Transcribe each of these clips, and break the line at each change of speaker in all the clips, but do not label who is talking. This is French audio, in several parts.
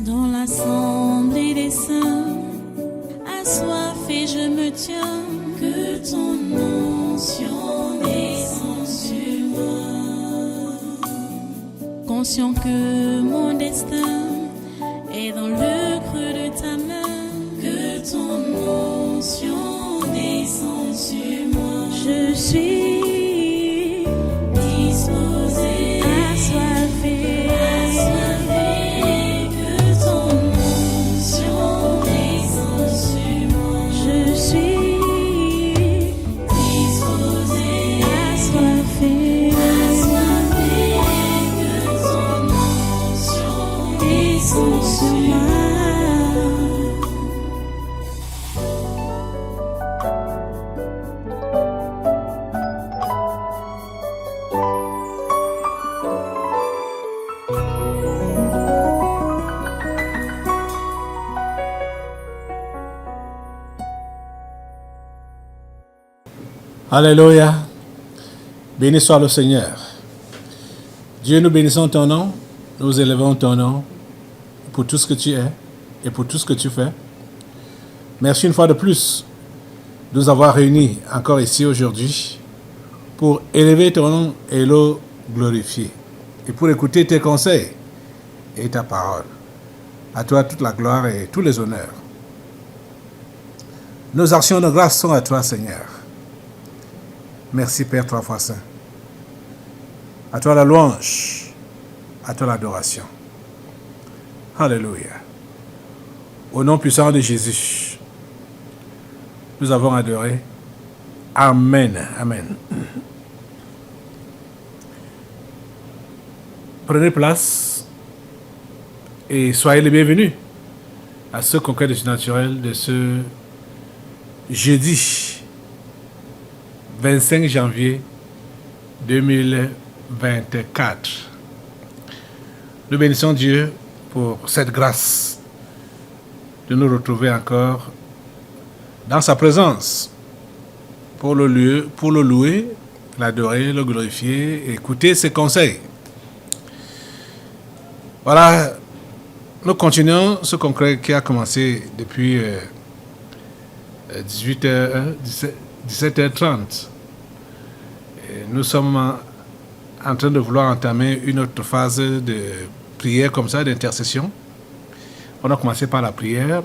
Dans l'assemblée des saints, assoiffé je me tiens, que ton onction descende sur moi. Conscient que mon destin est dans le creux de ta main, que ton onction descende sur moi. Je suis disposé, assoiffé, que ton onction descende sur moi. Je suis disposé, assoiffé, que ton onction descende sur moi.
Alléluia. Béni soit le Seigneur. Dieu, nous bénissons ton nom, nous élevons ton nom pour tout ce que tu es et pour tout ce que tu fais. Merci une fois de plus de nous avoir réunis encore ici aujourd'hui pour élever ton nom et le glorifier et pour écouter tes conseils et ta parole. À toi toute la gloire et tous les honneurs. Nos actions de grâce sont à toi, Seigneur. Merci Père 3 fois saint. À toi la louange, à toi l'adoration. Alléluia. Au nom puissant de Jésus, nous avons adoré. Amen. Amen. Prenez place et soyez les bienvenus à ce congrès de surnaturel de ce jeudi 25 janvier 2024. Nous bénissons Dieu pour cette grâce de nous retrouver encore dans sa présence pour le louer, l'adorer, le glorifier, écouter ses conseils. Voilà, nous continuons ce congrès qui a commencé depuis 17h30. Nous sommes en train de vouloir entamer une autre phase de prière comme ça, d'intercession. On a commencé par la prière,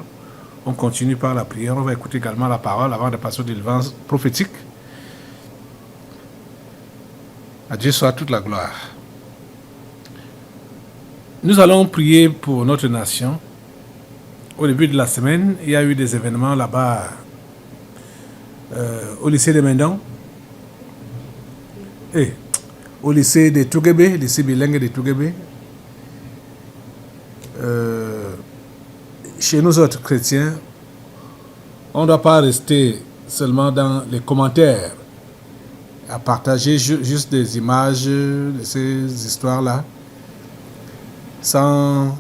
on continue par la prière, on va écouter également la parole avant de passer aux délivrances prophétiques. À Dieu soit toute la gloire. Nous allons prier pour notre nation. Au début de la semaine, il y a eu des événements là-bas au lycée de Mendon et au lycée de Touguébé, lycée bilingue de Touguébé. Chez nous autres chrétiens, on ne doit pas rester seulement dans les commentaires à partager juste des images de ces histoires-là sans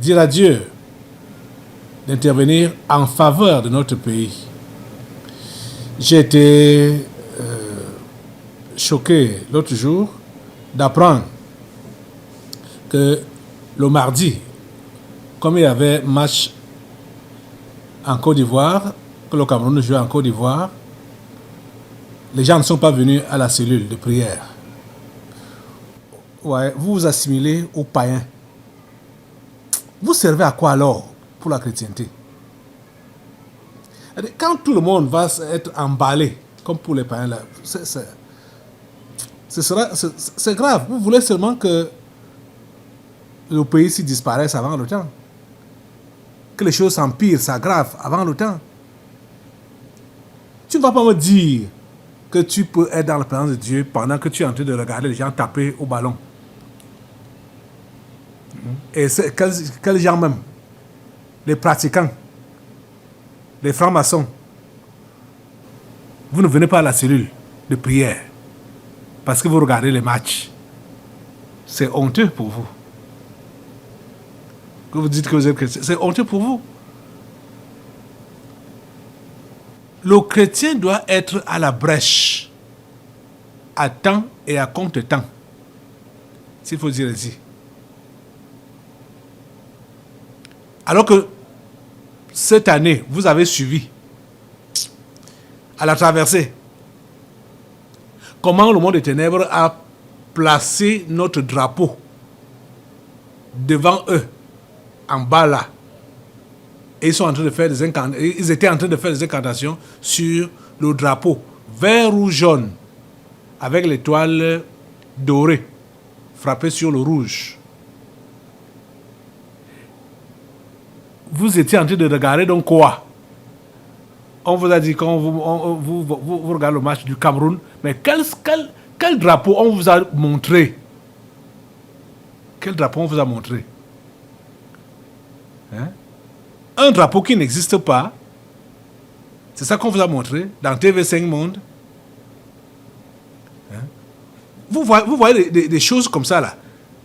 dire à Dieu d'intervenir en faveur de notre pays. J'ai été choqué l'autre jour d'apprendre que le mardi, comme il y avait match en Côte d'Ivoire, que le Cameroun jouait en Côte d'Ivoire, les gens ne sont pas venus à la cellule de prière. Ouais, vous vous assimilez aux païens. Vous servez à quoi alors pour la chrétienté? Quand tout le monde va être emballé, comme pour les païens, là, c'est grave. Vous voulez seulement que le pays s'y disparaisse avant le temps. Que les choses s'empirent, s'aggravent avant le temps. Tu ne vas pas me dire que tu peux être dans la présence de Dieu pendant que tu es en train de regarder les gens taper au ballon. Et quels gens même? Les pratiquants, les francs-maçons. Vous ne venez pas à la cellule de prière parce que vous regardez les matchs. C'est honteux pour vous. Que vous dites que vous êtes chrétien, c'est honteux pour vous. Le chrétien doit être à la brèche, à temps et à contre-temps. S'il faut dire ainsi. Alors que cette année, vous avez suivi à la traversée comment le monde des ténèbres a placé notre drapeau devant eux, en bas là. Et ils sont en train de faire ils étaient en train de faire des incantations sur le drapeau vert ou jaune avec l'étoile dorée frappée sur le rouge. Vous étiez en train de regarder donc quoi? On vous a dit quand vous regardez le match du Cameroun, mais quel drapeau on vous a montré? Quel drapeau on vous a montré? Hein? Un drapeau qui n'existe pas. C'est ça qu'on vous a montré dans TV5 Monde. Hein? Vous voyez des choses comme ça là.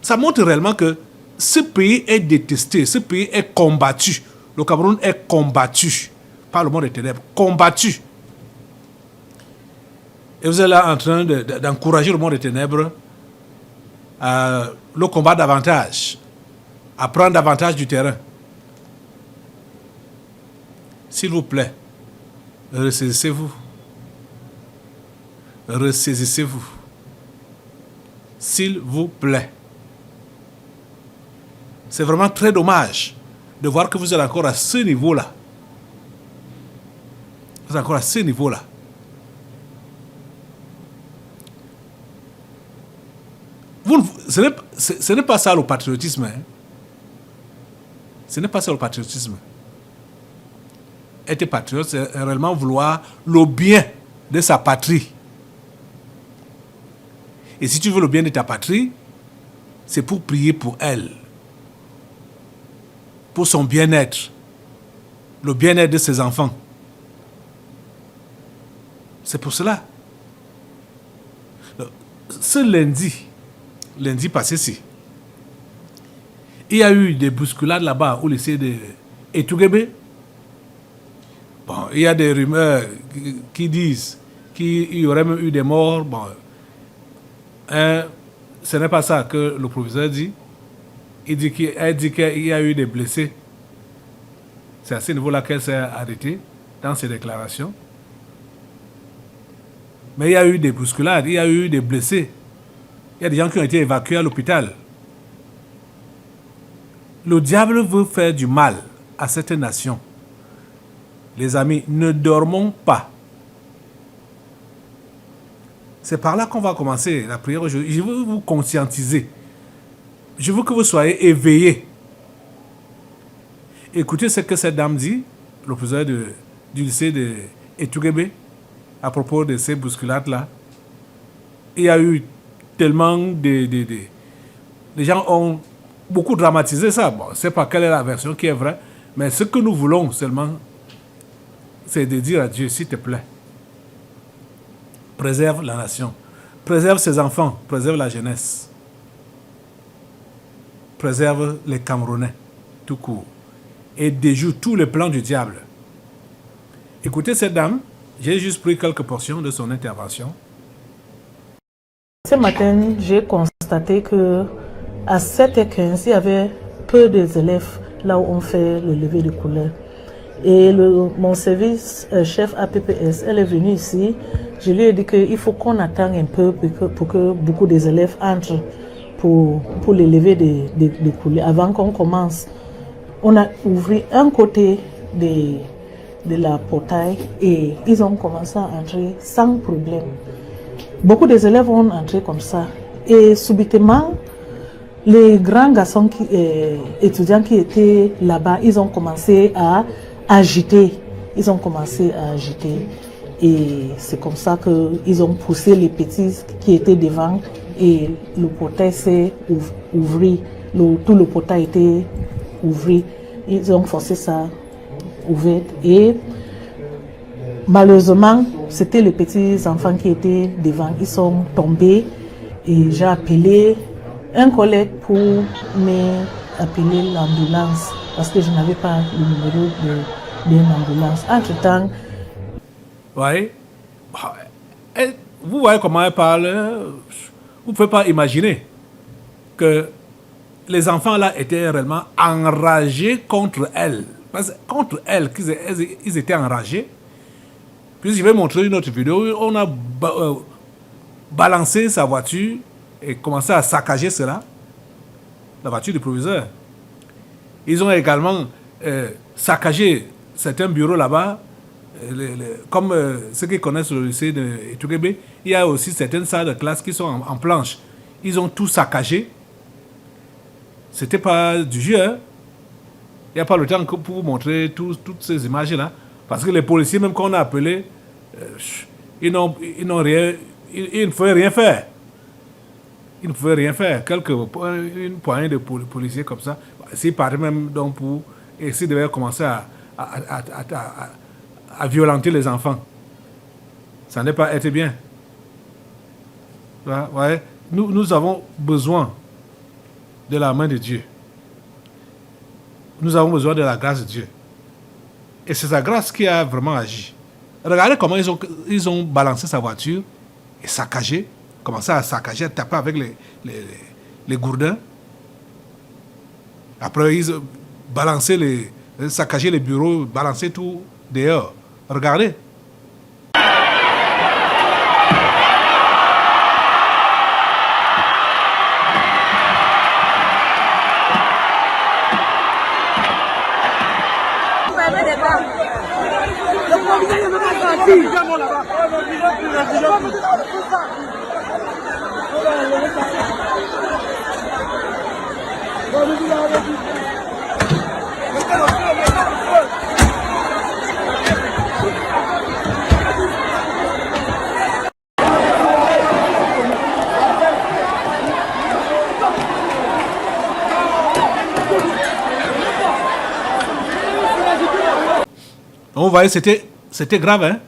Ça montre réellement que ce pays est détesté, ce pays est combattu. Le Cameroun est combattu par le monde des ténèbres, combattu. Et vous êtes là en train d'encourager le monde des ténèbres à le combattre davantage, à prendre davantage du terrain. S'il vous plaît, ressaisissez-vous. Ressaisissez-vous. S'il vous plaît. C'est vraiment très dommage de voir que vous êtes encore à ce niveau-là. Vous êtes encore à ce niveau-là. Ce n'est pas ça le patriotisme. Hein. Ce n'est pas ça le patriotisme. Être patriote, c'est réellement vouloir le bien de sa patrie. Et si tu veux le bien de ta patrie, c'est pour prier pour elle, pour son bien-être, le bien-être de ses enfants. C'est pour cela. Ce lundi passé-ci, il y a eu des bousculades là-bas au lycée de Etugebe. Bon, il y a des rumeurs qui disent qu'il y aurait même eu des morts. Bon, ce n'est pas ça que le professeur dit. Elle dit qu'il y a eu des blessés. C'est à ce niveau-là qu'elle s'est arrêtée dans ses déclarations. Mais il y a eu des bousculades, il y a eu des blessés. Il y a des gens qui ont été évacués à l'hôpital. Le diable veut faire du mal à cette nation. Les amis, ne dormons pas. C'est par là qu'on va commencer la prière aujourd'hui. Je veux vous conscientiser. Je veux que vous soyez éveillés. Écoutez ce que cette dame dit, le professeur du lycée de Etugebe, à propos de ces bousculades-là. Il y a eu tellement les gens ont beaucoup dramatisé ça. Bon, je ne sais pas quelle est la version qui est vraie, mais ce que nous voulons seulement, c'est de dire à Dieu, s'il te plaît, préserve la nation, préserve ses enfants, préserve la jeunesse, préserve les Camerounais, tout court, et déjoue tous les plans du diable. Écoutez cette dame, j'ai juste pris quelques portions de son intervention.
Ce matin, j'ai constaté que à 7h15, il y avait peu d'élèves là où on fait le lever de couleur. Et mon service chef APPS, elle est venue ici. Je lui ai dit qu'il faut qu'on attende un peu pour que beaucoup des élèves entrent pour le lever de couleur. Avant qu'on commence, on a ouvert un côté de la portail et ils ont commencé à entrer sans problème. Beaucoup des élèves ont entré comme ça. Et subitement, les grands garçons étudiants qui étaient là-bas, ils ont commencé à agiter. Ils ont commencé à agiter. Et c'est comme ça qu'ils ont poussé les petits qui étaient devant et le portail s'est ouvert. Tout le portail était ouvert. Ils ont forcé ça ouvert. Et malheureusement, c'était les petits enfants qui étaient devant. Ils sont tombés et j'ai appelé un collègue pour m'appeler l'ambulance parce que je n'avais pas le numéro d'une ambulance. Entre-temps...
Oui. Vous voyez comment elle parle. Vous ne pouvez pas imaginer que les enfants là étaient réellement enragés contre elle. Parce que contre elle, ils étaient enragés. Puis je vais montrer une autre vidéo où on a balancé sa voiture et commencé à saccager cela, la voiture du proviseur. Ils ont également saccagé certains bureaux là-bas, comme ceux qui connaissent le lycée de Etourébé, il y a aussi certaines salles de classe qui sont en planche. Ils ont tout saccagé. C'était pas du jeu. Hein? Il n'y a pas le temps pour vous montrer toutes ces images-là. Parce que les policiers, même qu'on a appelés, ils ne pouvaient rien faire. Ils ne pouvaient rien faire. Une poignée de policiers comme ça, s'ils partaient même donc pour essayer de commencer à violenter les enfants. Ça n'est pas été bien. Ouais. Nous avons besoin de la main de Dieu. Nous avons besoin de la grâce de Dieu. Et c'est sa grâce qui a vraiment agi. Regardez comment ils ont balancé sa voiture et saccagé, commencé à saccager, à taper avec les gourdins. Après, ils ont balancé saccagé les bureaux, balancé tout dehors. Regardez. Donc, vous voyez, c'était grave, hein?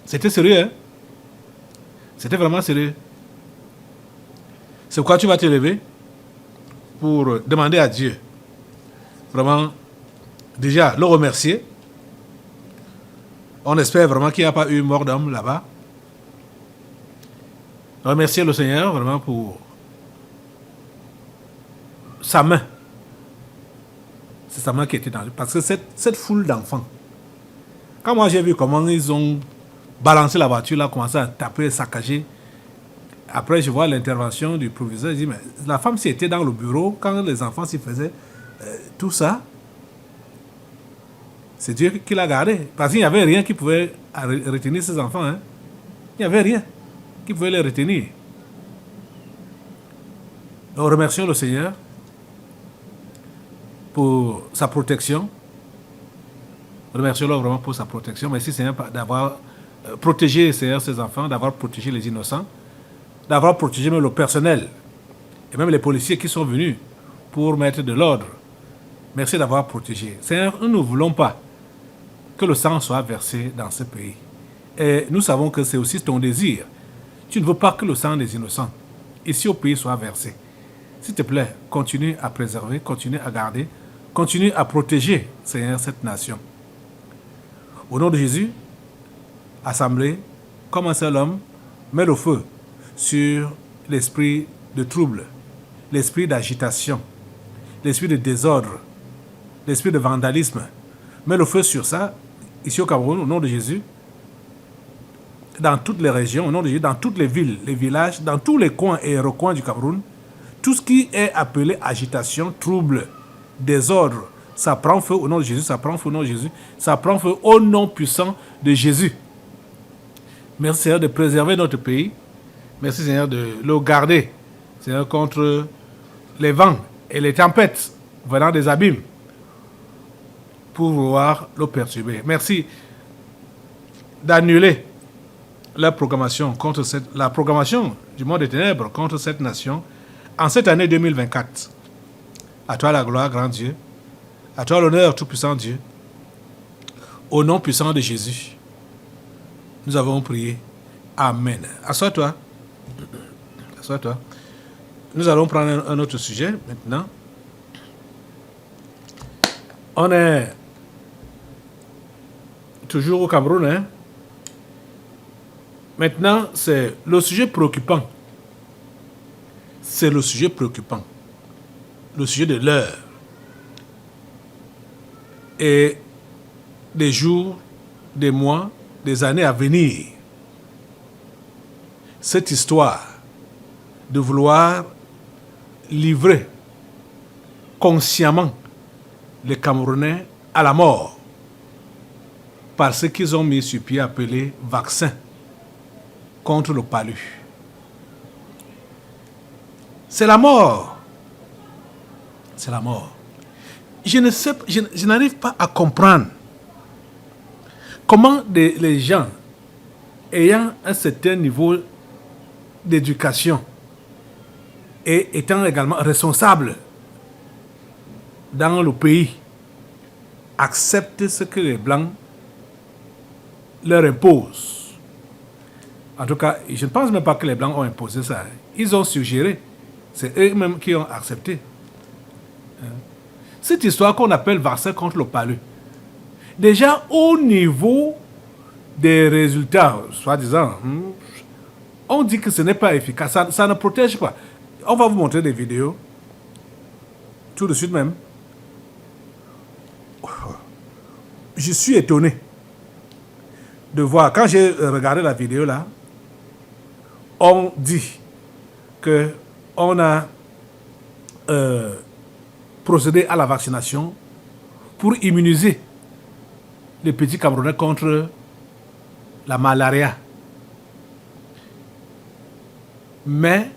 C'était sérieux, hein? C'était vraiment sérieux. C'est pourquoi tu vas te lever pour demander à Dieu, vraiment, déjà, le remercier. On espère vraiment qu'il n'y a pas eu mort d'homme là-bas. Remercier le Seigneur vraiment pour sa main. C'est sa main qui était dans lui. Parce que cette foule d'enfants, quand moi j'ai vu comment ils ont balancé la voiture, là, commencé à taper, saccager, après je vois l'intervention du proviseur, je dis, mais la femme s'y était dans le bureau, quand les enfants s'y faisaient tout ça, c'est Dieu qui l'a gardé. Parce qu'il n'y avait rien qui pouvait retenir ces enfants. Hein. Il n'y avait rien qui pouvait les retenir. Nous remercions le Seigneur pour sa protection. Remercions-le vraiment pour sa protection. Merci Seigneur d'avoir protégé Seigneur, ces enfants, d'avoir protégé les innocents, d'avoir protégé même le personnel et même les policiers qui sont venus pour mettre de l'ordre. Merci d'avoir protégé. Seigneur, nous ne voulons pas que le sang soit versé dans ce pays. Et nous savons que c'est aussi ton désir. Tu ne veux pas que le sang des innocents ici au pays soit versé. S'il te plaît, continue à préserver, continue à garder, continue à protéger, Seigneur, cette nation. Au nom de Jésus, assemblée, comme un seul homme, mets le feu sur l'esprit de trouble, l'esprit d'agitation, l'esprit de désordre, l'esprit de vandalisme. Mets le feu sur ça, ici au Cameroun, au nom de Jésus, dans toutes les régions, au nom de Jésus, dans toutes les villes, les villages, dans tous les coins et recoins du Cameroun, tout ce qui est appelé agitation, trouble, désordre, ça prend feu au nom de Jésus, ça prend feu au nom de Jésus, ça prend feu au nom puissant de Jésus. Merci Seigneur de préserver notre pays. Merci Seigneur de le garder, Seigneur, contre les vents et les tempêtes venant des abîmes pour vouloir le perturber. Merci d'annuler la programmation du monde des ténèbres contre cette nation en cette année 2024. À toi la gloire, grand Dieu. À toi l'honneur, tout-puissant Dieu. Au nom puissant de Jésus, nous avons prié. Amen. Assois-toi. Assois-toi. Nous allons prendre un autre sujet maintenant. On est toujours au Cameroun. Hein? Maintenant, c'est le sujet préoccupant. C'est le sujet préoccupant. le sujet de l'heure et des jours, des mois, des années à venir. Cette histoire de vouloir livrer consciemment les Camerounais à la mort par ce qu'ils ont mis sur pied appelé vaccin contre le palu. C'est la mort. C'est la mort. Je n'arrive pas à comprendre comment les gens ayant un certain niveau d'éducation et étant également responsables dans le pays acceptent ce que les Blancs leur imposent. En tout cas, je ne pense même pas que les Blancs ont imposé ça. Ils ont suggéré. C'est eux-mêmes qui ont accepté. Cette histoire qu'on appelle vaccin contre le palu, déjà au niveau des résultats, soi-disant, on dit que ce n'est pas efficace, ça ne protège pas. On va vous montrer des vidéos, tout de suite même. Je suis étonné de voir, quand j'ai regardé la vidéo là, on dit que on a procédé à la vaccination pour immuniser les petits Camerounais contre la malaria. Mais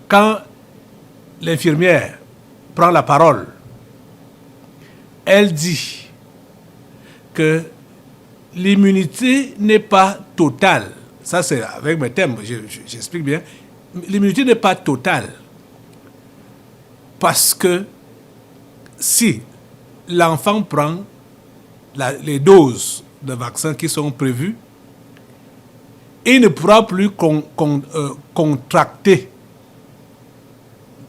quand l'infirmière prend la parole, elle dit que l'immunité n'est pas totale. Ça, c'est avec mes thèmes, j'explique bien. L'immunité n'est pas totale. Parce que si l'enfant prend les doses de vaccins qui sont prévues, il ne pourra plus contracter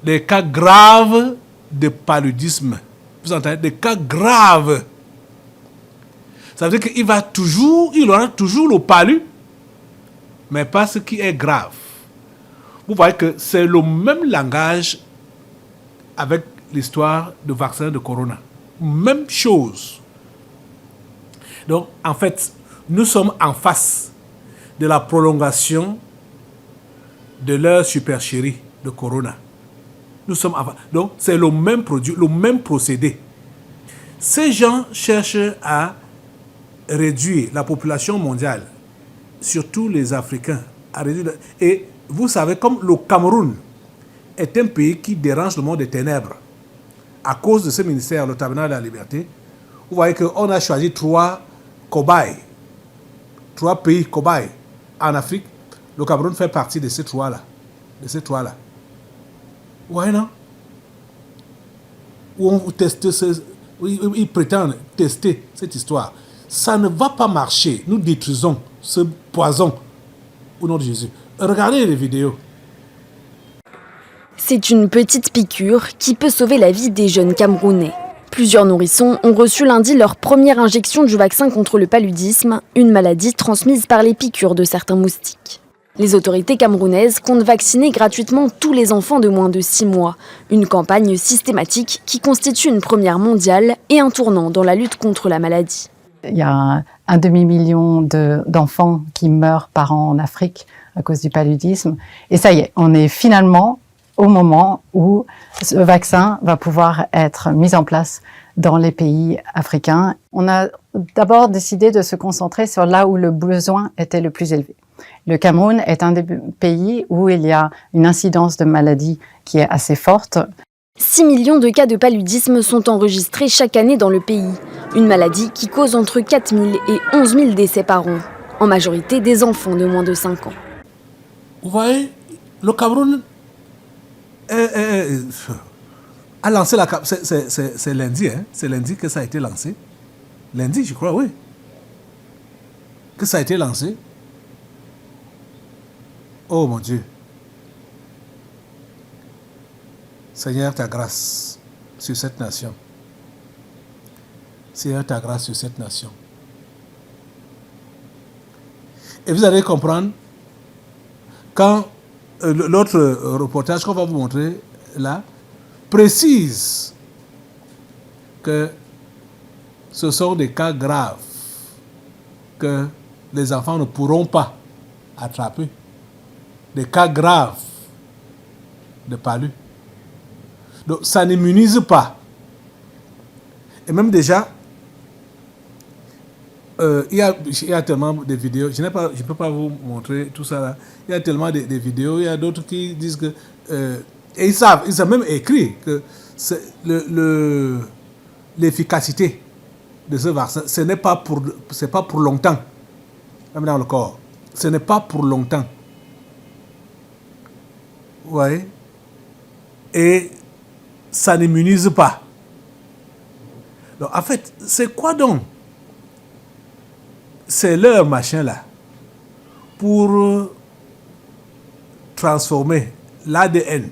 des cas graves de paludisme. Vous entendez? Des cas graves. Ça veut dire qu'il aura toujours le palu, mais pas ce qui est grave. Vous voyez que c'est le même langage avec l'histoire du vaccin de Corona. Même chose. Donc, en fait, nous sommes en face de la prolongation de leur supercherie de Corona. Nous sommes en face. Donc, c'est le même produit, le même procédé. Ces gens cherchent à réduire la population mondiale, surtout les Africains, à réduire. Et vous savez, comme le Cameroun est un pays qui dérange le monde des ténèbres, à cause de ce ministère, le Tabernacle de la Liberté, vous voyez qu'on a choisi 3 cobayes, 3 pays cobayes en Afrique. Le Cameroun fait partie de ces 3-là. Vous voyez, non? Où on teste ils prétendent tester cette histoire. Ça ne va pas marcher. Nous détruisons ce poison au nom de Jésus. Regardez les vidéos.
C'est une petite piqûre qui peut sauver la vie des jeunes Camerounais. Plusieurs nourrissons ont reçu lundi leur première injection du vaccin contre le paludisme, une maladie transmise par les piqûres de certains moustiques. Les autorités camerounaises comptent vacciner gratuitement tous les enfants de moins de 6 mois. Une campagne systématique qui constitue une première mondiale et un tournant dans la lutte contre la maladie.
Il y a un demi-million d'enfants qui meurent par an en Afrique à cause du paludisme. Et ça y est, on est finalement au moment où ce vaccin va pouvoir être mis en place dans les pays africains. On a d'abord décidé de se concentrer sur là où le besoin était le plus élevé. Le Cameroun est un des pays où il y a une incidence de maladie qui est assez forte.
6 millions de cas de paludisme sont enregistrés chaque année dans le pays. Une maladie qui cause entre 4 000 et 11 000 décès par an. En majorité des enfants de moins de 5 ans.
Vous voyez, le Cameroun a lancé la... C'est lundi, hein? C'est lundi que ça a été lancé. Lundi, je crois, oui. Que ça a été lancé. Oh mon Dieu. Seigneur, ta grâce sur cette nation. Seigneur, ta grâce sur cette nation. Et vous allez comprendre quand l'autre reportage qu'on va vous montrer là, précise que ce sont des cas graves que les enfants ne pourront pas attraper. Des cas graves de palu. Donc ça n'immunise pas. Et même déjà, il y a tellement de vidéos, je ne peux pas vous montrer tout ça là. Il y a tellement de vidéos, il y a d'autres qui disent que... et ils savent même écrit que l'efficacité de ce vaccin, ce n'est pas pour longtemps, même dans le corps. Ce n'est pas pour longtemps. Ouais. Et ça n'immunise pas. Donc, en fait, c'est quoi donc? C'est leur machin là pour transformer l'ADN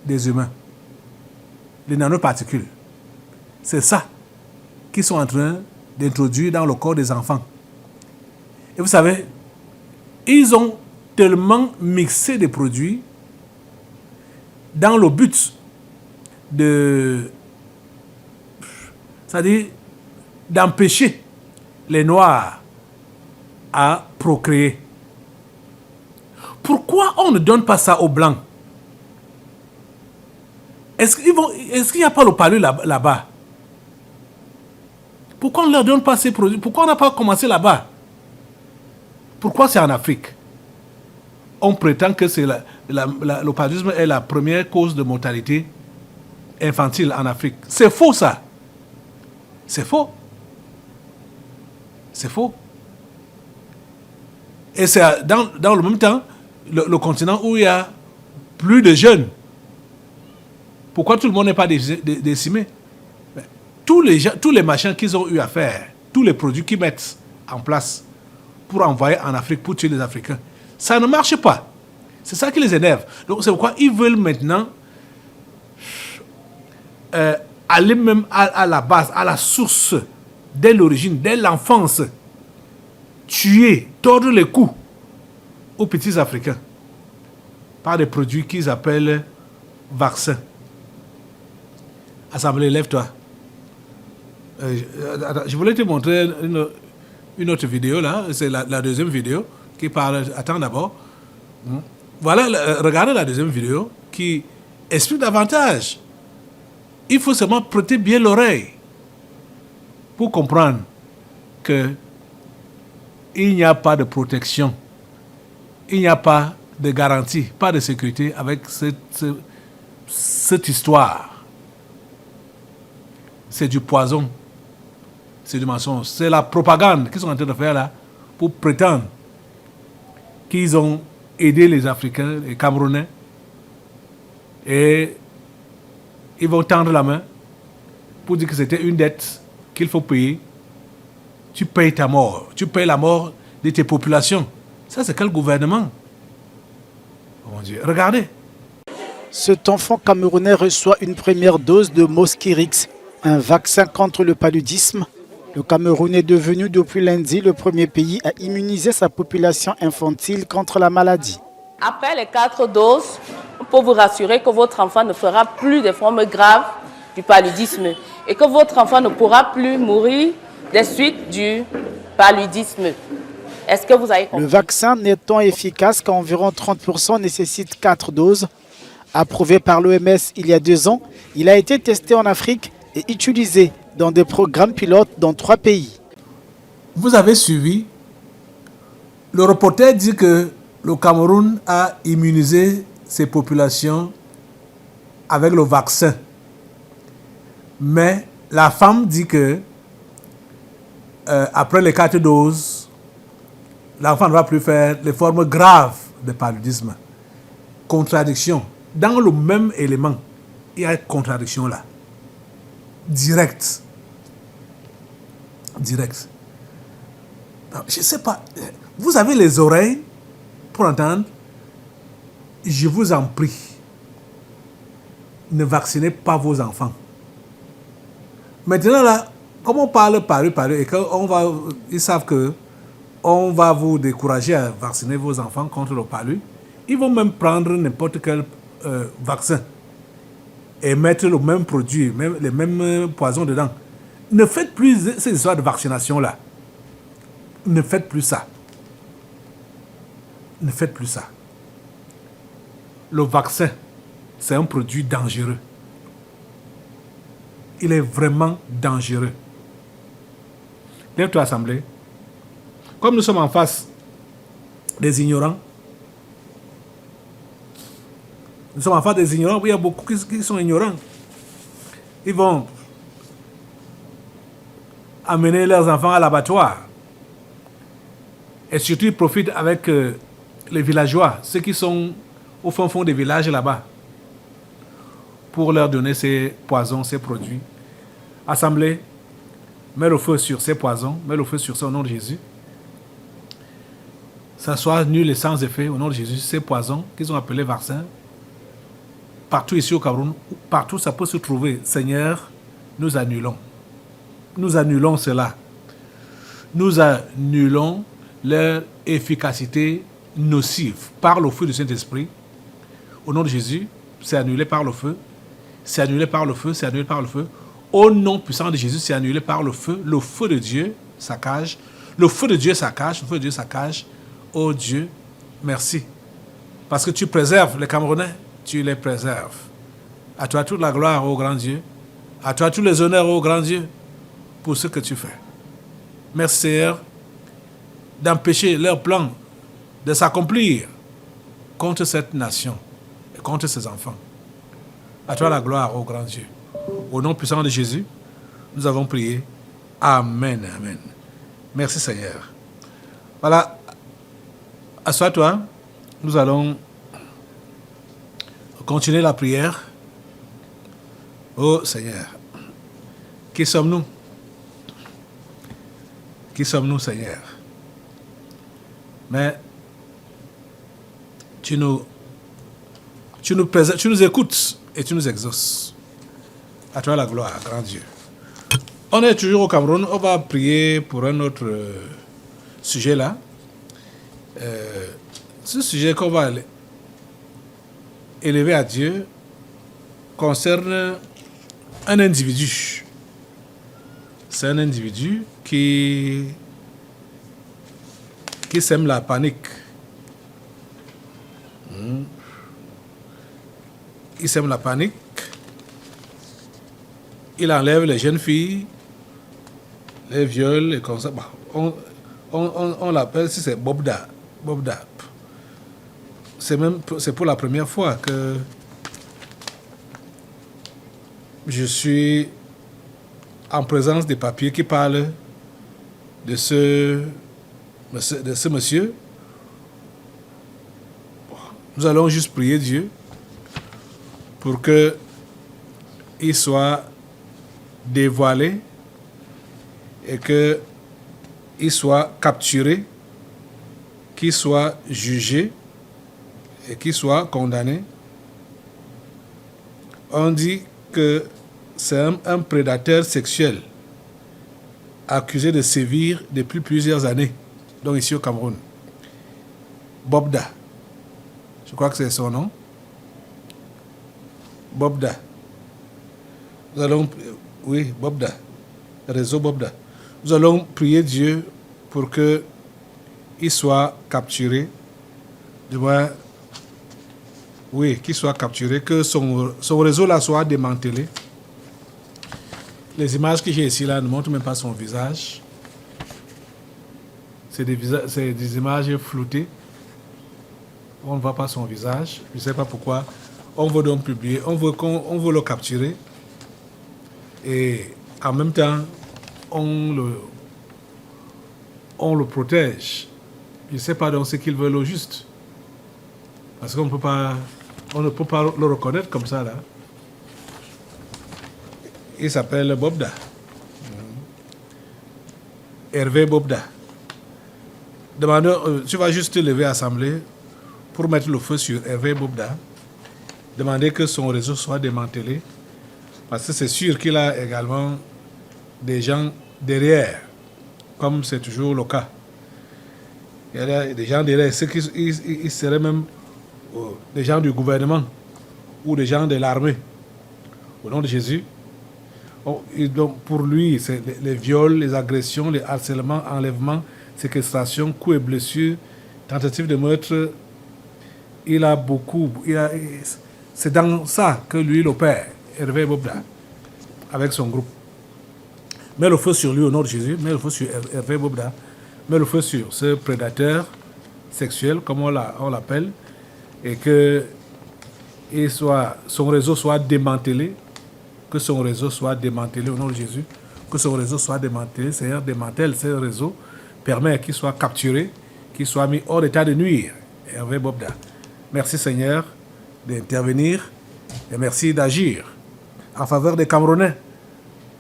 des humains, les nanoparticules. C'est ça qu'ils sont en train d'introduire dans le corps des enfants. Et vous savez, ils ont tellement mixé des produits dans le but c'est-à-dire d'empêcher les Noirs à procréer. Pourquoi on ne donne pas ça aux Blancs? Est-ce qu'il n'y a pas le palu là-bas? Pourquoi on ne leur donne pas ces produits? Pourquoi on n'a pas commencé là-bas? Pourquoi c'est en Afrique? On prétend que le paludisme est la première cause de mortalité infantile en Afrique. C'est faux ça. C'est faux. C'est faux. Et c'est dans le même temps le continent où il y a plus de jeunes. Pourquoi tout le monde n'est pas décimé? Tous les machins qu'ils ont eu à faire, tous les produits qu'ils mettent en place pour envoyer en Afrique, pour tuer les Africains, ça ne marche pas. C'est ça qui les énerve. Donc c'est pourquoi ils veulent maintenant aller même à la base, à la source, dès l'origine, dès l'enfance, tuer, tordre les coups aux petits Africains par des produits qu'ils appellent vaccins. Assemblée, lève-toi. Je voulais te montrer une autre vidéo là, c'est la deuxième vidéo qui parle. Attends d'abord. Voilà, regardez la deuxième vidéo qui explique davantage. Il faut seulement prêter bien l'oreille pour comprendre que il n'y a pas de protection, il n'y a pas de garantie, pas de sécurité avec cette histoire. C'est du poison, c'est du mensonge, c'est la propagande qu'ils sont en train de faire là pour prétendre qu'ils ont aidé les Africains, les Camerounais, et ils vont tendre la main pour dire que c'était une dette qu'il faut payer. Tu payes ta mort, tu payes la mort de tes populations. Ça, c'est quel gouvernement? Oh mon Dieu, regardez.
Cet enfant camerounais reçoit une première dose de Mosquirix, un vaccin contre le paludisme. Le Cameroun est devenu depuis lundi le premier pays à immuniser sa population infantile contre la maladie.
Après les 4 doses, on peut vous rassurer que votre enfant ne fera plus des formes graves du paludisme et que votre enfant ne pourra plus mourir des suites du paludisme. Est-ce que vous avez compris?
Le vaccin n'étant efficace qu'à environ 30% nécessite 4 doses. Approuvé par l'OMS il y a 2 ans, il a été testé en Afrique et utilisé dans des programmes pilotes dans 3 pays.
Vous avez suivi, le reporter dit que le Cameroun a immunisé ses populations avec le vaccin. Mais la femme dit que après les 4 doses, l'enfant ne va plus faire les formes graves de paludisme. Contradiction. Dans le même élément, il y a une contradiction là. Direct. Je ne sais pas. Vous avez les oreilles pour entendre. Je vous en prie. Ne vaccinez pas vos enfants. Maintenant là, comme on parle paru, et ils savent que on va vous décourager à vacciner vos enfants contre le palu, ils vont même prendre n'importe quel vaccin. et mettre le même produit, même, les mêmes poisons dedans. Ne faites plus ces histoires de vaccination-là. Ne faites plus ça. Ne faites plus ça. Le vaccin, c'est un produit dangereux. Il est vraiment dangereux. Lève-toi, Assemblée. Comme nous sommes en face des ignorants, nous sommes en face des ignorants, oui, il y a beaucoup qui sont ignorants. Ils vont amener leurs enfants à l'abattoir. Et surtout, ils profitent avec les villageois, ceux qui sont au fond des villages là-bas, pour leur donner ces poisons, ces produits. Assemblée, mets le feu sur ces poisons, mets le feu sur ça au nom de Jésus. Ça soit nul et sans effet au nom de Jésus. Ces poisons qu'ils ont appelés vaccins, partout ici au Cameroun, partout ça peut se trouver. Seigneur, nous annulons. Nous annulons cela. Nous annulons leur efficacité nocive par le feu du Saint-Esprit. Au nom de Jésus, c'est annulé par le feu. C'est annulé par le feu, c'est annulé par le feu. Au nom puissant de Jésus, c'est annulé par le feu. Le feu de Dieu saccage. Le feu de Dieu saccage. Le feu de Dieu saccage. Oh Dieu, merci. Parce que tu préserves les Camerounais. Tu les préserves. À toi toute la gloire, ô grand Dieu. À toi tous les honneurs, ô grand Dieu, pour ce que tu fais. Merci Seigneur d'empêcher leur plan de s'accomplir contre cette nation et contre ses enfants. À toi la gloire, ô grand Dieu. Au nom puissant de Jésus, nous avons prié. Amen, amen. Merci Seigneur. Voilà. Assois-toi. Nous allons continuer la prière. Ô Seigneur, qui sommes-nous? Qui sommes-nous, Seigneur? Mais tu nous écoutes et tu nous exauces. À toi la gloire, grand Dieu. On est toujours au Cameroun. On va prier pour un autre sujet là. Ce sujet qu'on va élever à Dieu concerne un individu. C'est un individu qui sème la panique. Il sème la panique. Il enlève les jeunes filles, les viole et comme ça. Bah, on l'appelle, si c'est Bobda. Bobda. C'est pour la première fois que je suis en présence des papiers qui parlent de ce monsieur. Nous allons juste prier Dieu pour que il soit dévoilé et que il soit capturé, qu'il soit jugé et qu'il soit condamné. On dit que c'est un prédateur sexuel accusé de sévir depuis plusieurs années, donc ici au Cameroun. Bobda. Je crois que c'est son nom. Bobda. Nous allons... Oui, Bobda. Réseau Bobda. Nous allons prier Dieu pour qu'il soit capturé. Oui, qu'il soit capturé, que son réseau là soit démantelé. Les images que j'ai ici là ne montrent même pas son visage. C'est des images floutées. On ne voit pas son visage. Je ne sais pas pourquoi. On veut donc publier. On veut le capturer. Et en même temps, on le protège. Je ne sais pas donc ce qu'ils veulent au juste. Parce qu'on ne peut pas le reconnaître comme ça là. Il s'appelle Bobda. Hervé Bobda. Tu vas juste te lever à l'Assemblée pour mettre le feu sur Hervé Bobda. Demander que son réseau soit démantelé. Parce que c'est sûr qu'il a également des gens derrière, comme c'est toujours le cas. Il y a des gens derrière, ceux qui seraient même des gens du gouvernement ou des gens de l'armée. Au nom de Jésus. Oh, et donc pour lui, c'est les viols, les agressions, les harcèlements, enlèvements, séquestration, coups et blessures, tentative de meurtre. Il a beaucoup. C'est dans ça que lui, il opère, Hervé Bobda, avec son groupe. Mets le feu sur lui au nom de Jésus, mets le feu sur Hervé Bobda, mets le feu sur ce prédateur sexuel, comme on l'appelle, et que son réseau soit démantelé, que son réseau soit démantelé au nom de Jésus, que son réseau soit démantelé, Seigneur, démantèle ce réseau, permet qu'il soit capturé, qu'il soit mis hors d'état de nuire. Hervé Bobda. Merci Seigneur d'intervenir et merci d'agir en faveur des Camerounais.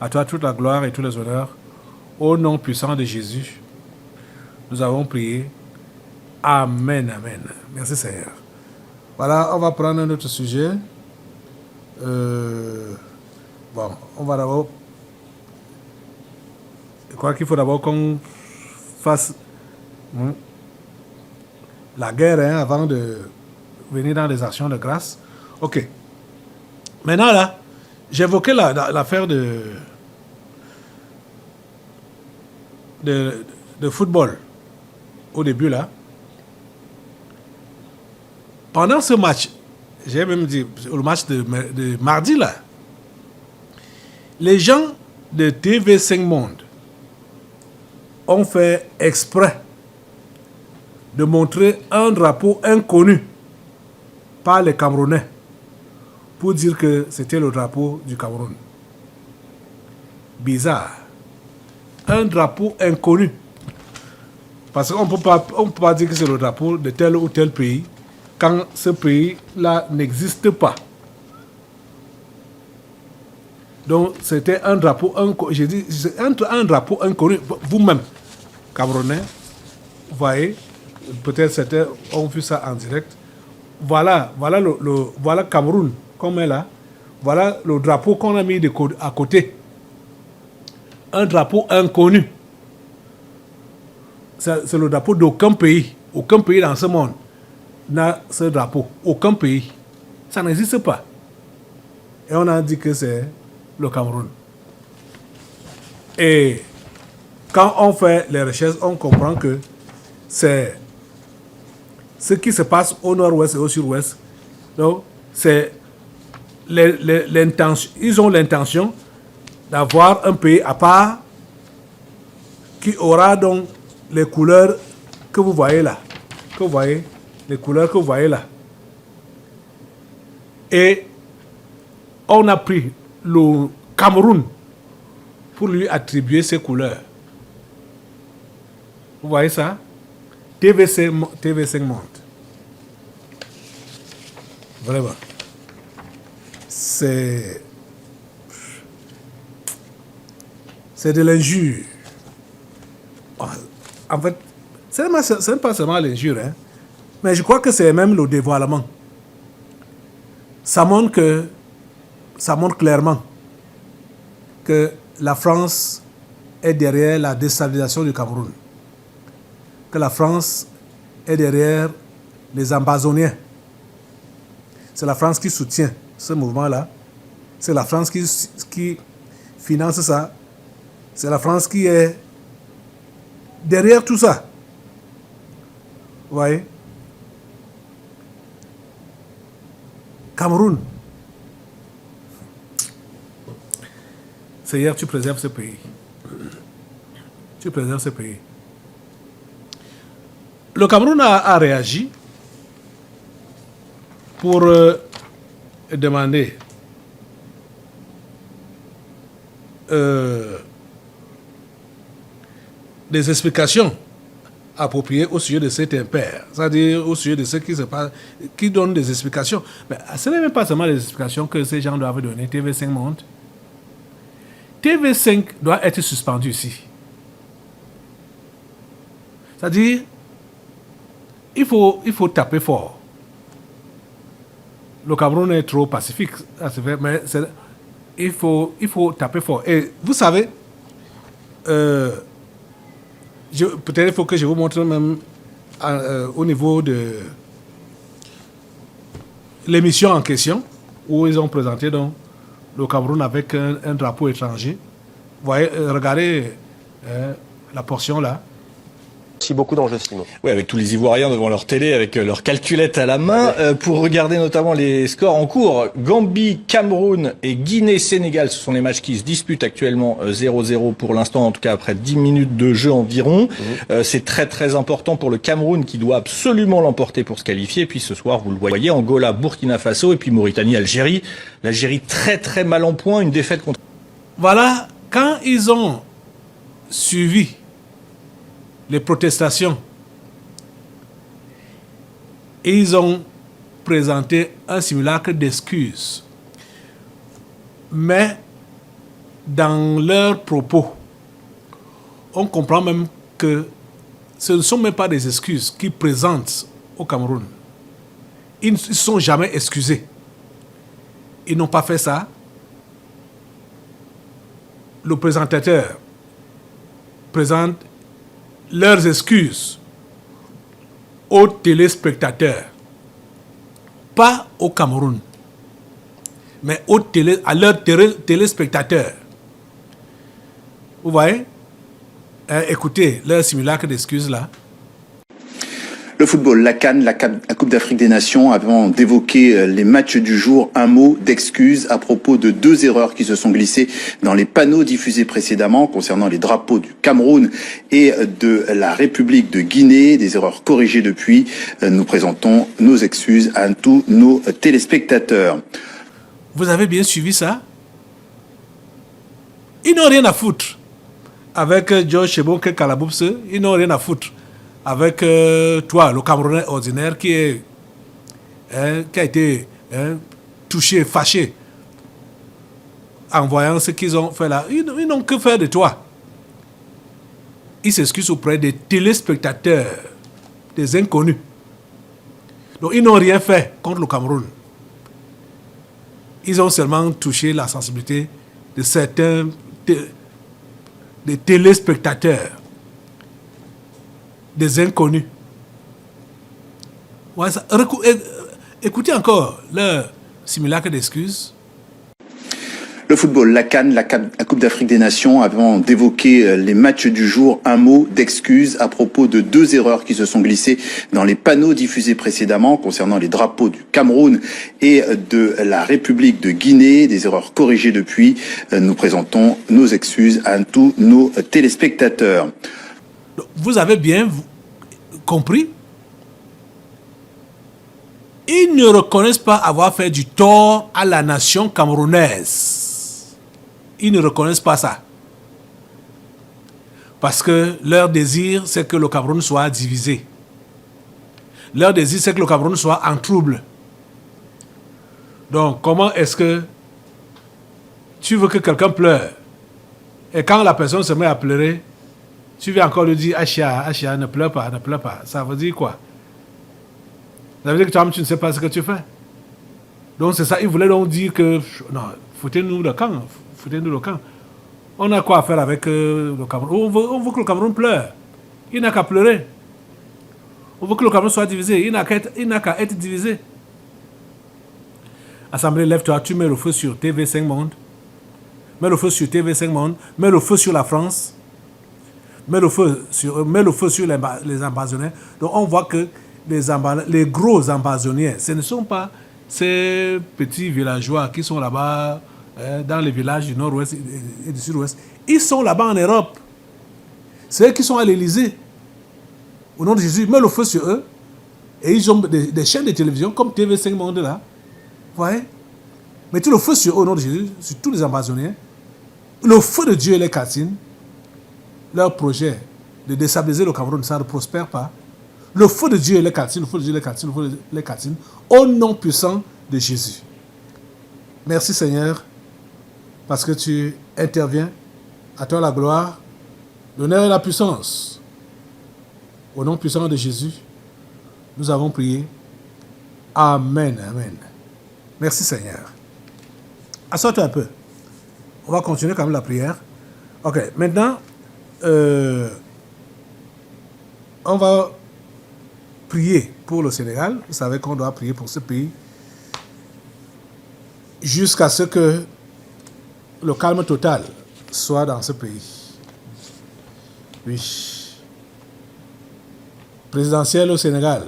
À toi toute la gloire et tous les honneurs. Au nom puissant de Jésus, nous avons prié. Amen, amen. Merci Seigneur. Voilà, on va prendre un autre sujet. Bon, on va d'abord... Je crois qu'il faut d'abord qu'on fasse la guerre avant de venir dans les actions de grâce. Ok. Maintenant là, j'évoquais l'affaire de football au début là. Pendant ce match, j'ai même dit, le match de mardi là, les gens de TV5 Monde ont fait exprès de montrer un drapeau inconnu par les Camerounais pour dire que c'était le drapeau du Cameroun. Bizarre. Un drapeau inconnu. Parce qu'on ne peut pas dire que c'est le drapeau de tel ou tel pays quand ce pays-là n'existe pas. Donc c'était un drapeau inconnu. J'ai dit, c'est un drapeau inconnu. Vous-même, Camerounais, vous voyez, peut-être certains ont vu ça en direct. Voilà Cameroun, comme est là. Voilà le drapeau qu'on a mis à côté. Un drapeau inconnu. C'est le drapeau d'aucun pays. Aucun pays dans ce monde n'a ce drapeau. Aucun pays. Ça n'existe pas. Et on a dit que c'est le Cameroun. Et quand on fait les recherches, on comprend que c'est ce qui se passe au nord-ouest et au sud-ouest. Donc, c'est l'intention. Ils ont l'intention d'avoir un pays à part qui aura donc les couleurs que vous voyez là. Que vous voyez, les couleurs que vous voyez là. Et on a pris le Cameroun pour lui attribuer ces couleurs. Vous voyez ça? TV5 Monde. Vraiment. C'est de l'injure. En fait, ce n'est pas seulement l'injure, hein, mais je crois que c'est même le dévoilement. Ça montre clairement que la France est derrière la déstabilisation du Cameroun. Que la France est derrière les Ambazoniens. C'est la France qui soutient ce mouvement-là. C'est la France qui finance ça. C'est la France qui est derrière tout ça. Vous voyez? Cameroun. Seigneur, tu préserves ce pays. Tu préserves ce pays. Le Cameroun a réagi pour demander des explications appropriées au sujet de cet impair, c'est-à-dire au sujet de ce qui se passe, qui donne des explications. Mais ce n'est même pas seulement les explications que ces gens doivent donner. TV5 Monde. TV5 doit être suspendu ici. C'est-à-dire, il faut taper fort. Le Cameroun est trop pacifique, c'est vrai, mais il faut taper fort. Et vous savez, peut-être il faut que je vous montre même au niveau de l'émission en question, où ils ont présenté donc le Cameroun avec un drapeau étranger. Vous voyez, regardez la portion là.
Aussi beaucoup d'enjeux, Simon.
Oui, avec tous les Ivoiriens devant leur télé, avec leur calculette à la main, pour regarder notamment les scores en cours. Gambie, Cameroun et Guinée-Sénégal, ce sont les matchs qui se disputent actuellement 0-0 pour l'instant, en tout cas après 10 minutes de jeu environ. C'est très très important pour le Cameroun qui doit absolument l'emporter pour se qualifier. Et puis ce soir, vous le voyez, Angola, Burkina Faso et puis Mauritanie, Algérie. L'Algérie très très mal en point, une défaite contre...
Voilà, quand ils ont suivi les protestations, et ils ont présenté un simulacre d'excuses. Mais dans leurs propos, on comprend même que ce ne sont même pas des excuses qu'ils présentent au Cameroun. Ils ne se sont jamais excusés. Ils n'ont pas fait ça. Le présentateur présente leurs excuses aux téléspectateurs, pas au Cameroun, mais à leurs téléspectateurs. Vous voyez? Écoutez leur simulacre d'excuses là.
Le football, la CAN, la Coupe d'Afrique des Nations, avant d'évoquer les matchs du jour, un mot d'excuse à propos de 2 erreurs qui se sont glissées dans les panneaux diffusés précédemment concernant les drapeaux du Cameroun et de la République de Guinée. Des erreurs corrigées depuis. Nous présentons nos excuses à tous nos téléspectateurs.
Vous avez bien suivi ça? Ils n'ont rien à foutre avec George Chebonke Kalaboubse. Ils n'ont rien à foutre avec toi, le Camerounais ordinaire qui a été touché, fâché en voyant ce qu'ils ont fait là. Ils n'ont que faire de toi. Ils s'excusent auprès des téléspectateurs, des inconnus. Donc ils n'ont rien fait contre le Cameroun. Ils ont seulement touché la sensibilité de certains des téléspectateurs, des inconnus. Ouais, écoutez encore leur simulacre d'excuses.
Le football, la CAN, la Coupe d'Afrique des Nations, avant d'évoquer les matchs du jour, un mot d'excuse à propos de 2 erreurs qui se sont glissées dans les panneaux diffusés précédemment concernant les drapeaux du Cameroun et de la République de Guinée. Des erreurs corrigées depuis. Nous présentons nos excuses à tous nos téléspectateurs.
Vous avez bien compris? Ils ne reconnaissent pas avoir fait du tort à la nation camerounaise. Ils ne reconnaissent pas ça. Parce que leur désir, c'est que le Cameroun soit divisé. Leur désir, c'est que le Cameroun soit en trouble. Donc, comment est-ce que tu veux que quelqu'un pleure? Et quand la personne se met à pleurer, tu viens encore lui dire, Achia, ne pleure pas, ne pleure pas. Ça veut dire quoi? Ça veut dire que toi-même, tu ne sais pas ce que tu fais. Donc c'est ça, ils voulaient donc dire que, non, foutez-nous le camp, foutez-nous le camp. On a quoi à faire avec le Cameroun? On veut que le Cameroun pleure. Il n'a qu'à pleurer. On veut que le Cameroun soit divisé. Il n'a qu'à être divisé. Assemblée, lève-toi, tu mets le feu sur TV5 Monde. Mets le feu sur TV5 Monde. Mets le feu sur la France. Mets le feu sur les ambassadeurs. Donc on voit que les gros ambassadeurs, ce ne sont pas ces petits villageois qui sont là-bas dans les villages du nord-ouest et du sud-ouest. Ils sont là-bas en Europe. C'est eux qui sont à l'Élysée. Au nom de Jésus, mets le feu sur eux. Et ils ont des chaînes de télévision comme TV5 Monde là. Vous voyez? Mettez le feu sur eux au nom de Jésus, sur tous les ambassadeurs. Le feu de Dieu les catine. Leur projet de déstabiliser le Cameroun, ça ne prospère pas. Le feu de Dieu les catine, le feu de Dieu les catine, le feu de Dieu les catine, au nom puissant de Jésus. Merci Seigneur, parce que tu interviens. À toi la gloire, l'honneur et la puissance. Au nom puissant de Jésus, nous avons prié. Amen, amen. Merci Seigneur. Assois-toi un peu. On va continuer quand même la prière. Ok, maintenant, on va prier pour le Sénégal. Vous savez qu'on doit prier pour ce pays jusqu'à ce que le calme total soit dans ce pays. Oui. Présidentielle au Sénégal.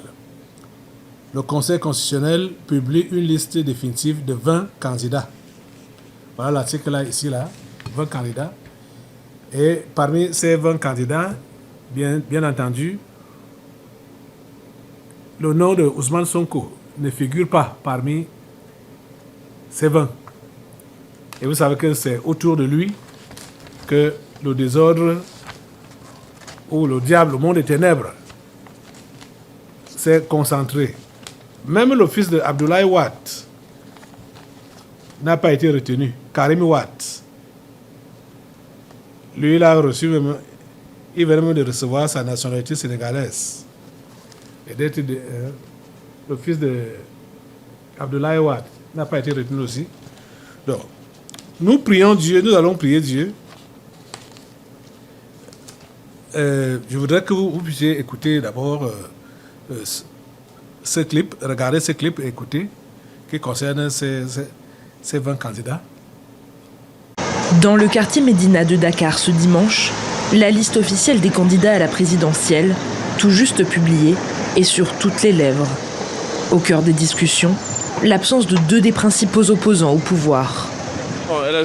Le Conseil constitutionnel publie une liste définitive de 20 candidats. Voilà l'article là, ici, là. 20 candidats. Et parmi ces 20 candidats, bien entendu, le nom de Ousmane Sonko ne figure pas parmi ces 20. Et vous savez que c'est autour de lui que le désordre ou le diable, le monde des ténèbres, s'est concentré. Même le fils de Abdoulaye Wade n'a pas été retenu. Karim Wade, lui, il a reçu même, il vient même de recevoir sa nationalité sénégalaise. Et d'être le fils de Abdoulaye Wade n'a pas été retenu aussi. Donc, nous prions Dieu, nous allons prier Dieu. Je voudrais que vous puissiez écouter d'abord ce clip, regarder ce clip et écouter, qui concerne ces 20 candidats.
Dans le quartier Médina de Dakar ce dimanche, la liste officielle des candidats à la présidentielle, tout juste publiée, est sur toutes les lèvres. Au cœur des discussions, l'absence de deux des principaux opposants au pouvoir.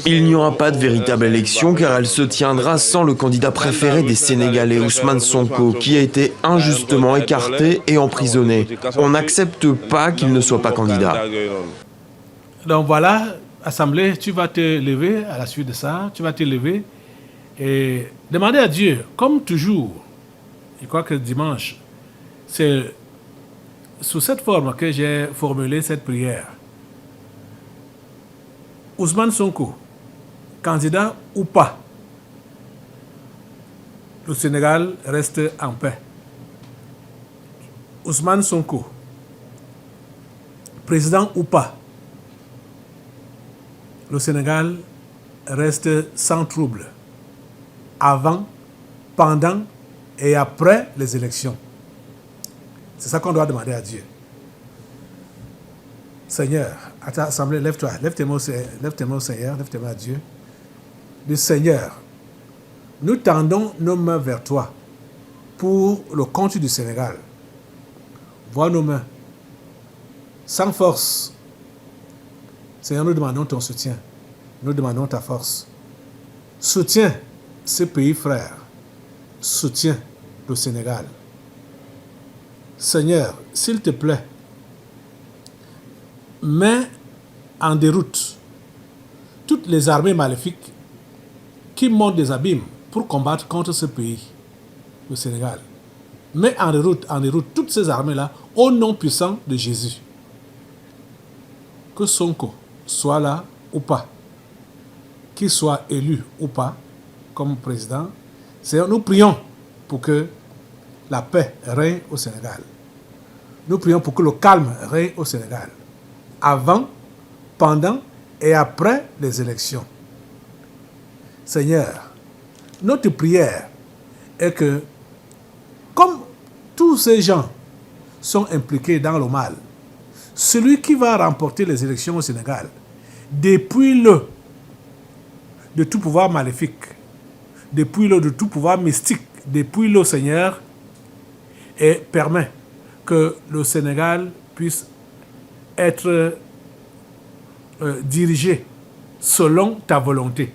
Il n'y aura pas de véritable élection car elle se tiendra sans le candidat préféré des Sénégalais, Ousmane Sonko, qui a été injustement écarté et emprisonné. On n'accepte pas qu'il ne soit pas candidat.
Donc voilà, Assemblée, tu vas te lever à la suite de ça, tu vas te lever et demander à Dieu, comme toujours, je crois que dimanche, c'est sous cette forme que j'ai formulé cette prière. Ousmane Sonko, candidat ou pas, le Sénégal reste en paix. Ousmane Sonko, président ou pas, le Sénégal reste sans trouble avant, pendant et après les élections. C'est ça qu'on doit demander à Dieu. Seigneur, à ta assemblée, lève-toi, lève tes mains au Seigneur, lève tes mains à Dieu. Du Seigneur, nous tendons nos mains vers toi pour le compte du Sénégal. Vois nos mains, sans force. Seigneur, nous demandons ton soutien, nous demandons ta force. Soutiens ce pays frère, soutiens le Sénégal. Seigneur, s'il te plaît, mets en déroute toutes les armées maléfiques qui montent des abîmes pour combattre contre ce pays, le Sénégal. Mets en déroute toutes ces armées-là au nom puissant de Jésus. Que Sonko soit là ou pas, qu'il soit élu ou pas comme président, Seigneur, nous prions pour que la paix règne au Sénégal. Nous prions pour que le calme règne au Sénégal. Avant, pendant et après les élections. Seigneur, notre prière est que, comme tous ces gens sont impliqués dans le mal, celui qui va remporter les élections au Sénégal, dépouille-le de tout pouvoir maléfique, dépouille-le de tout pouvoir mystique, dépouille-le, Seigneur, et permet que le Sénégal puisse être dirigé selon ta volonté.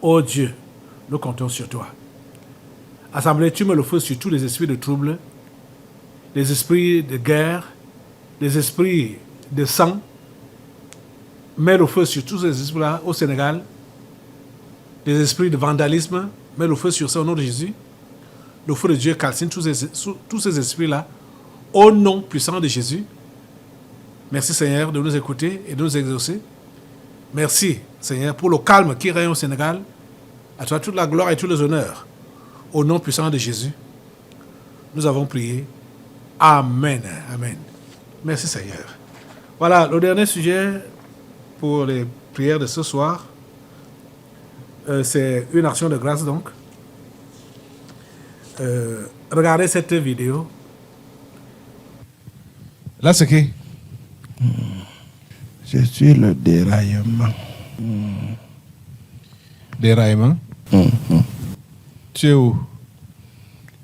Ô Dieu, nous comptons sur toi. Assemblée, tu mets le feu sur tous les esprits de trouble, les esprits de guerre, les esprits de sang. Mets le feu sur tous ces esprits-là au Sénégal. Les esprits de vandalisme, mets le feu sur ça au nom de Jésus. Le feu de Dieu calcine tous ces esprits-là au nom puissant de Jésus. Merci Seigneur de nous écouter et de nous exaucer. Merci Seigneur pour le calme qui règne au Sénégal. À toi toute la gloire et tous les honneurs. Au nom puissant de Jésus, nous avons prié. Amen. Amen. Merci Seigneur. Voilà, le dernier sujet pour les prières de ce soir, c'est une action de grâce donc. Regardez cette vidéo. Là, c'est qui?
Je suis le déraillement.
Déraillement. Tu es où?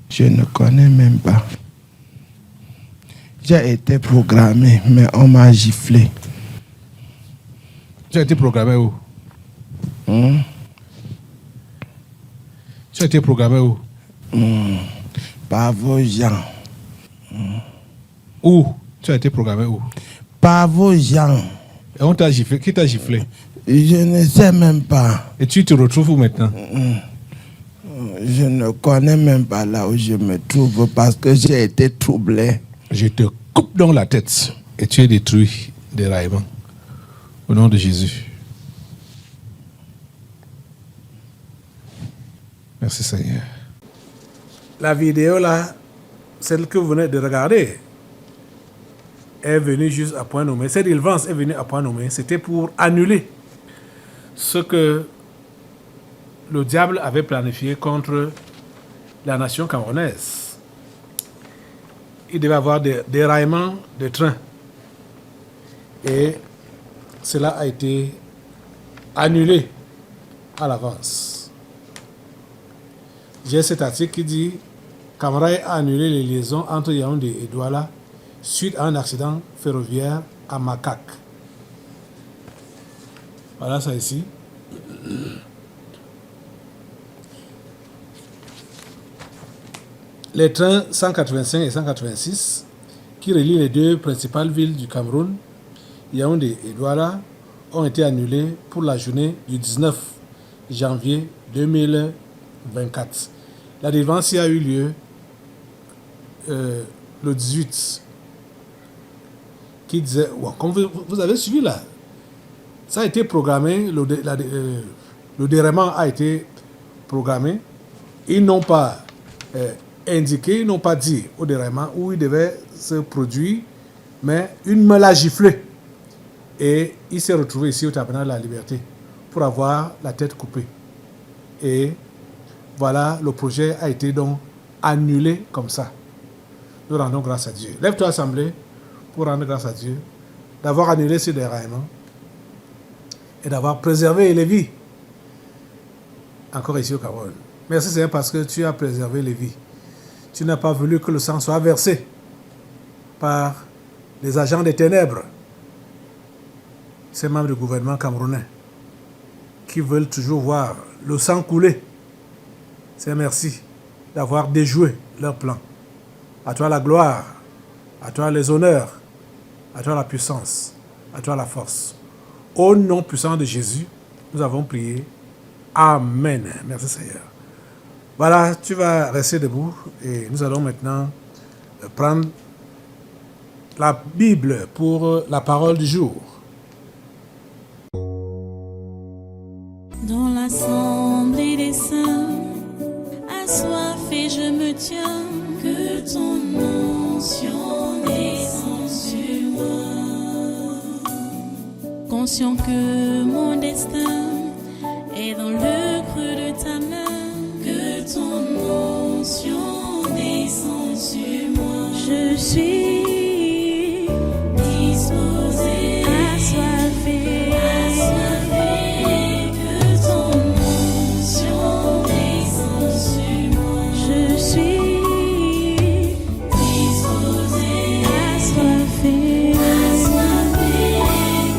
Je ne connais même pas. J'ai été programmé, mais on m'a giflé.
Tu as été programmé où? Tu as été programmé où?
Par vos gens.
Où? Tu as été programmé où?
Par vos gens.
Et on t'a giflé. Qui t'a giflé?
Je ne sais même pas.
Et tu te retrouves où maintenant?
Je ne connais même pas là où je me trouve parce que j'ai été troublé.
Je te coupe dans la tête et tu es détruit déraillement. Au nom de Jésus. Merci Seigneur. La vidéo là, celle que vous venez de regarder, est venue juste à point nommé. Cette délivrance est venue à point nommé. C'était pour annuler ce que le diable avait planifié contre la nation camerounaise. Il devait avoir des déraillements de train. Et cela a été annulé à l'avance. J'ai cet article qui dit Camaraï a annulé les liaisons entre Yaoundé et Douala suite à un accident ferroviaire à Makak. Voilà ça ici. Les trains 185 et 186 qui relient les deux principales villes du Cameroun, Yaoundé et Douala, ont été annulés pour la journée du 19 janvier 2024. La délivrance y a eu lieu le 18, qui disait, comme vous avez suivi là, ça a été programmé, le déraillement a été programmé. Ils n'ont pas indiqué, ils n'ont pas dit au déraillement où il devait se produire, mais une me l'a giflé. Et il s'est retrouvé ici au Tabernacle de la Liberté pour avoir la tête coupée. Et voilà, le projet a été donc annulé comme ça. Nous rendons grâce à Dieu. Lève-toi, assemblée, pour rendre grâce à Dieu d'avoir annulé ce déraillement et d'avoir préservé les vies encore ici au Cameroun. Merci Seigneur parce que tu as préservé les vies. Tu n'as pas voulu que le sang soit versé par les agents des ténèbres, ces membres du gouvernement camerounais qui veulent toujours voir le sang couler. C'est merci d'avoir déjoué leur plan. À toi la gloire, à toi les honneurs, à toi la puissance, à toi la force. Au nom puissant de Jésus, nous avons prié. Amen. Merci Seigneur. Voilà, tu vas rester debout et nous allons maintenant prendre la Bible pour la parole du jour.
Dans l'assemblée des saints, assoiffé je me tiens, que ton onction descende sur moi. Conscient que mon destin est dans le creux de ta main, que ton onction descende sur moi. Je suis disposé, assoiffé, que ton onction descende sur moi. Je suis disposé, assoiffé,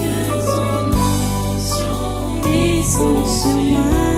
que ton onction descende sur moi.